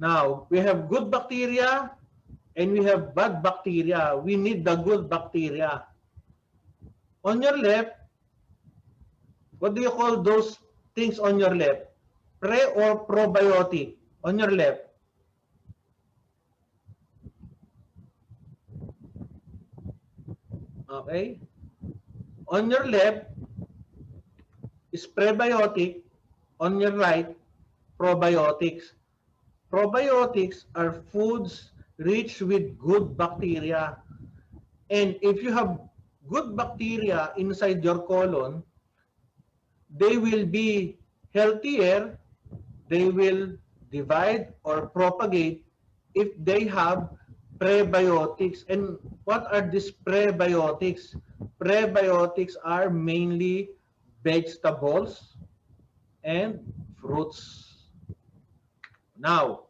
Now, we have good bacteria and we have bad bacteria. We need the good bacteria. On your left, what do you call those things on your left? Pre or probiotic? On your left. Okay? On your left is prebiotic. On your right, probiotics. Probiotics are foods rich with good bacteria. And if you have good bacteria inside your colon, they will be healthier, they will divide or propagate if they have prebiotics. And what are these prebiotics? Prebiotics are mainly vegetables and fruits. Now,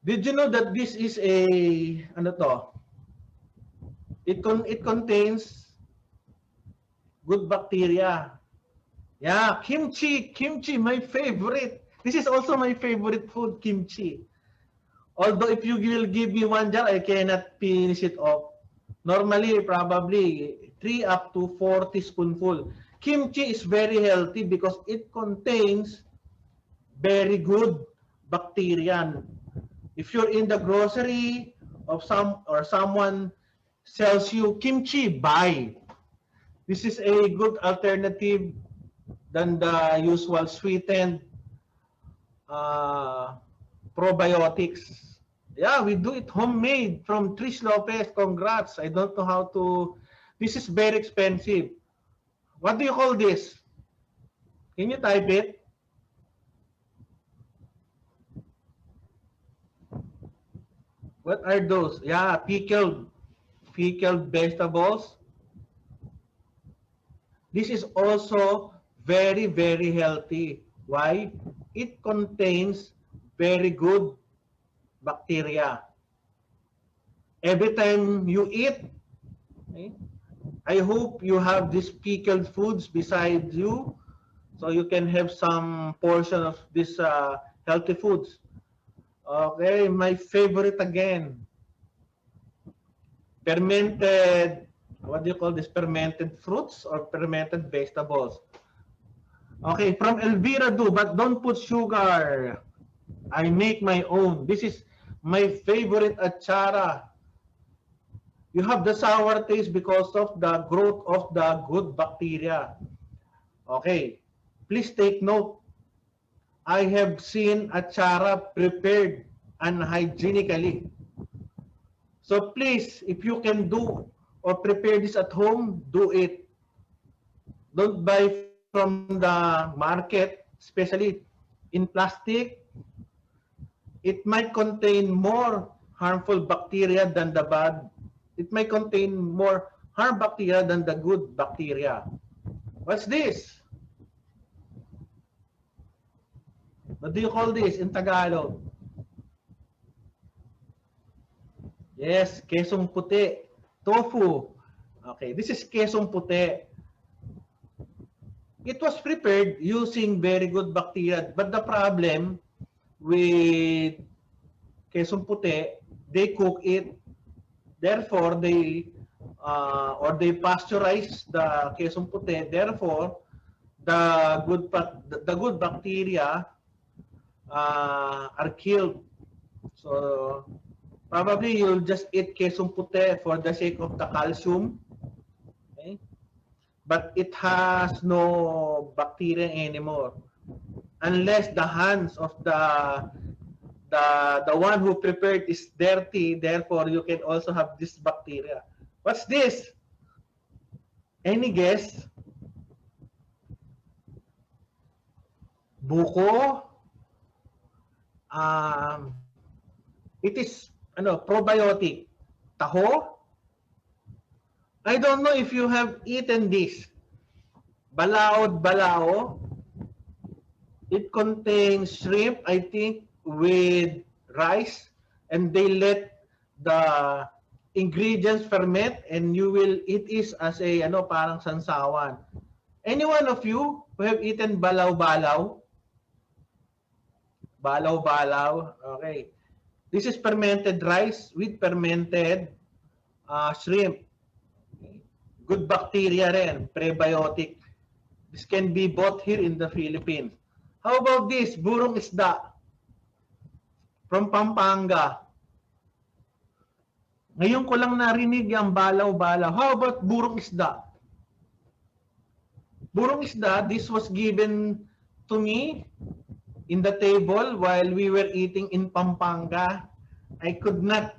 did you know that this is a, ano to? It contains good bacteria. Yeah, kimchi, my favorite. This is also my favorite food, kimchi. Although if you will give me one jar, I cannot finish it off. Normally, probably 3 up to 4 teaspoonful. Kimchi is very healthy because it contains very good bacteria. If you're in the grocery of someone sells you kimchi, buy. This is a good alternative than the usual sweetened uh, probiotics. Yeah, we do it homemade from Trish Lopez. Congrats. I don't know how to. This is very expensive. What do you call this? Can you type it? What are those? Yeah, pickled vegetables. This is also very, very healthy. Why? It contains very good bacteria. Every time you eat, okay, I hope you have these pickled foods beside you so you can have some portion of this healthy foods. Okay, my favorite again, fermented, what do you call this? Fermented fruits or fermented vegetables. Okay, from Elvira do, but don't put sugar. I make my own. This is my favorite achara. You have the sour taste because of the growth of the good bacteria. Okay, please take note. I have seen achara prepared unhygienically. So please, if you can do or prepare this at home, do it. Don't buy from the market, especially in plastic. It might contain more harmful bacteria than the bad. It might contain more harm bacteria than the good bacteria. What's this? What do you call this in Tagalog? Yes, kesong puti. Tofu. Okay, this is kesong puti. It was prepared using very good bacteria, but the problem with kesong puti, they cook it. Therefore, they pasteurize the kesong puti. Therefore, the good bacteria are killed. So probably you'll just eat kesong puti for the sake of the calcium. Okay? But it has no bacteria anymore. Unless the hands of the one who prepared is dirty, therefore you can also have this bacteria. What's this? Any guess? Buko. It is probiotic. Taho. I don't know if you have eaten this. Balaod-balao. It contains shrimp, I think, with rice, and they let the ingredients ferment, and you will eat it as a parang sansawan. Any one of you who have eaten balaw-balaw? Balaw-balaw. Okay. This is fermented rice with fermented shrimp. Good bacteria rin, prebiotic. This can be bought here in the Philippines. How about this? Burong isda from Pampanga. Ngayon ko lang narinig yung balaw-balaw. How about burong isda? Burong isda, this was given to me in the table while we were eating in Pampanga. I could not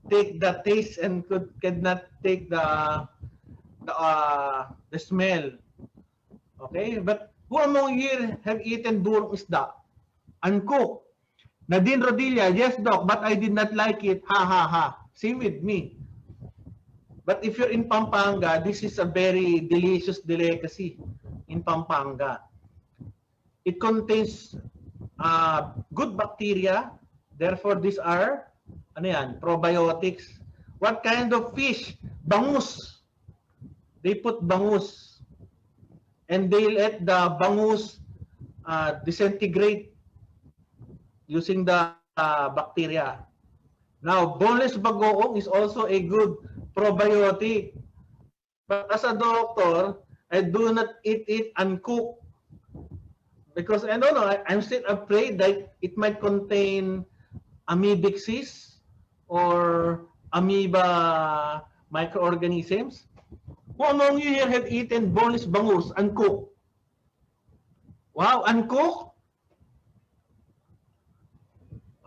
take the taste and could not take the smell. Okay, but who among you have eaten burong isda? Uncooked. Nadine Rodilla, yes, Doc, but I did not like it. Ha, ha, ha. Same with me. But if you're in Pampanga, this is a very delicious delicacy in Pampanga. It contains good bacteria. Therefore, these are probiotics. What kind of fish? Bangus. They put bangus. And they let the bangus disintegrate using the bacteria. Now, boneless bagoong is also a good probiotic. But as a doctor, I do not eat it uncooked. Because I don't know, I'm still afraid that it might contain amoebic cysts or amoeba microorganisms. Who among you here have eaten boneless bangus uncooked? Wow, uncooked?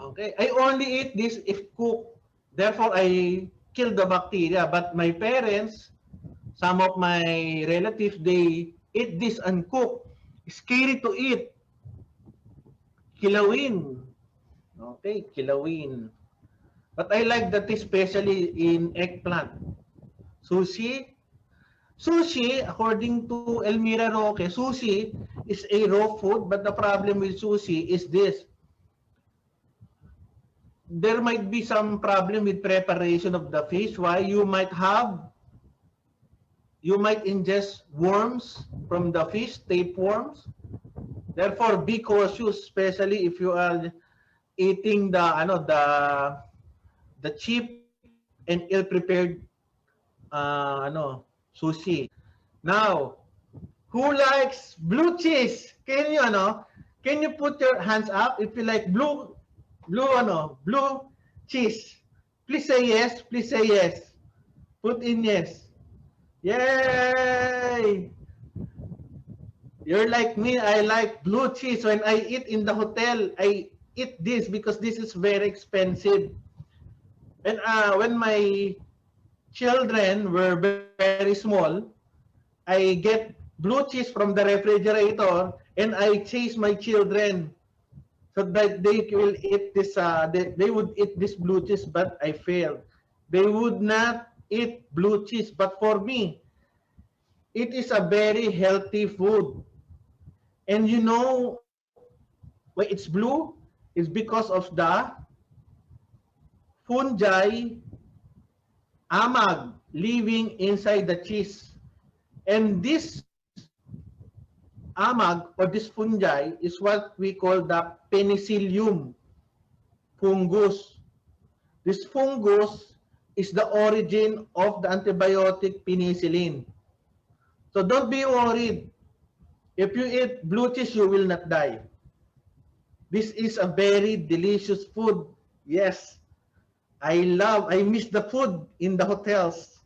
Okay, I only eat this if cooked. Therefore, I kill the bacteria. But my parents, some of my relatives, they eat this uncooked. Scary to eat. Kilawin. Okay, kilawin. But I like that especially in eggplant. Sushi. Sushi, according to Elmira Roque, sushi is a raw food, but the problem with sushi is this. There might be some problem with preparation of the fish. Why? You might ingest worms from the fish, tapeworms. Therefore, be cautious, especially if you are eating the cheap and ill-prepared sushi. Now, who likes blue cheese? Can you put your hands up if you like blue cheese? Please say yes. Please say yes. Put in yes. Yay! You're like me. I like blue cheese. When I eat in the hotel, I eat this because this is very expensive. And when my children were very small, I get blue cheese from the refrigerator and I chase my children so that they will eat this. They would eat this blue cheese, but I failed. They would not eat blue cheese, but for me, it is a very healthy food. And you know why it's blue? It's because of the fungi amag living inside the cheese. And this amag or this fungi is what we call the penicillium fungus. This fungus is the origin of the antibiotic penicillin. So don't be worried. If you eat blue cheese, you will not die. This is a very delicious food. Yes, I miss the food in the hotels.